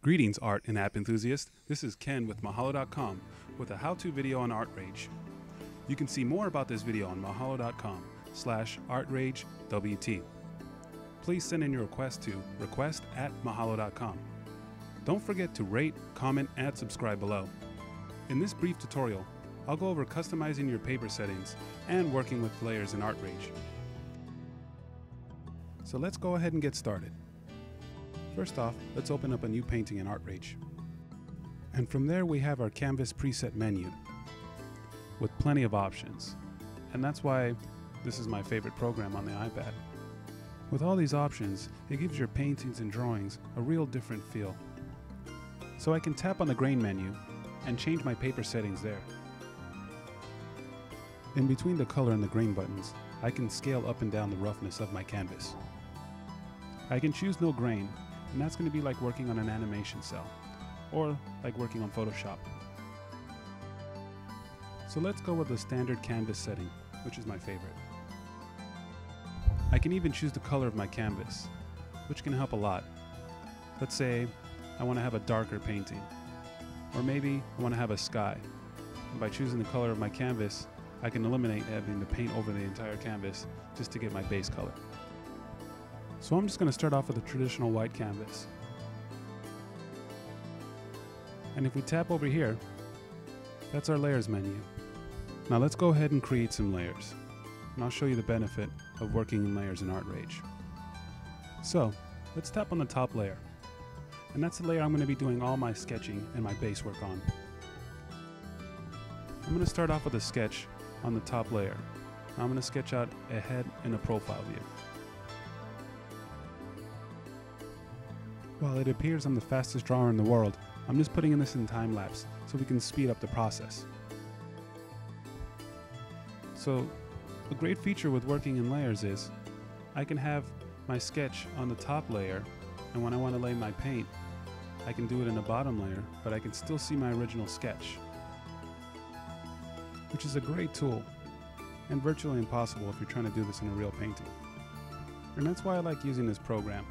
Greetings, art and app enthusiasts. This is Ken with Mahalo.com with a how-to video on Artrage. You can see more about this video on mahalo.com/artragewt. Please send in your request to request@mahalo.com. Don't forget to rate, comment, and subscribe below. In this brief tutorial, I'll go over customizing your paper settings and working with layers in Artrage. So let's go ahead and get started. First off, let's open up a new painting in Artrage. And from there we have our canvas preset menu with plenty of options. And that's why this is my favorite program on the iPad. With all these options, it gives your paintings and drawings a real different feel. So I can tap on the grain menu and change my paper settings there. In between the color and the grain buttons, I can scale up and down the roughness of my canvas. I can choose no grain, and that's going to be like working on an animation cell, or like working on Photoshop. So let's go with the standard canvas setting, which is my favorite. I can even choose the color of my canvas, which can help a lot. Let's say I want to have a darker painting, or maybe I want to have a sky. And by choosing the color of my canvas, I can eliminate having to paint over the entire canvas just to get my base color. So I'm just going to start off with a traditional white canvas. And if we tap over here, that's our layers menu. Now let's go ahead and create some layers. And I'll show you the benefit of working in layers in Artrage. So let's tap on the top layer. And that's the layer I'm going to be doing all my sketching and my base work on. I'm going to start off with a sketch on the top layer. Now I'm going to sketch out a head and a profile view. While it appears I'm the fastest drawer in the world, I'm just putting this in time lapse so we can speed up the process. So a great feature with working in layers is I can have my sketch on the top layer, and when I want to lay my paint, I can do it in the bottom layer, but I can still see my original sketch, which is a great tool and virtually impossible if you're trying to do this in a real painting. And that's why I like using this program,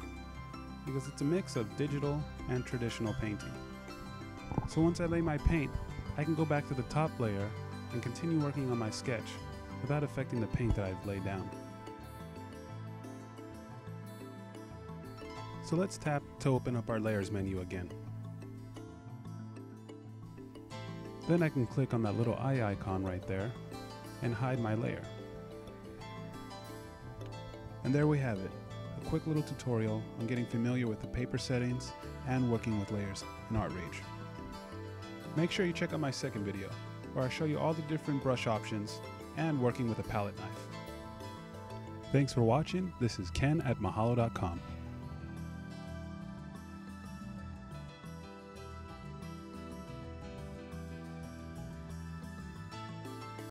because it's a mix of digital and traditional painting. So once I lay my paint, I can go back to the top layer and continue working on my sketch without affecting the paint that I've laid down. So let's tap to open up our layers menu again. Then I can click on that little eye icon right there and hide my layer. And there we have it. A quick little tutorial on getting familiar with the paper settings and working with layers in Artrage. Make sure you check out my second video, where I show you all the different brush options and working with a palette knife. Thanks for watching. This is Ken at Mahalo.com.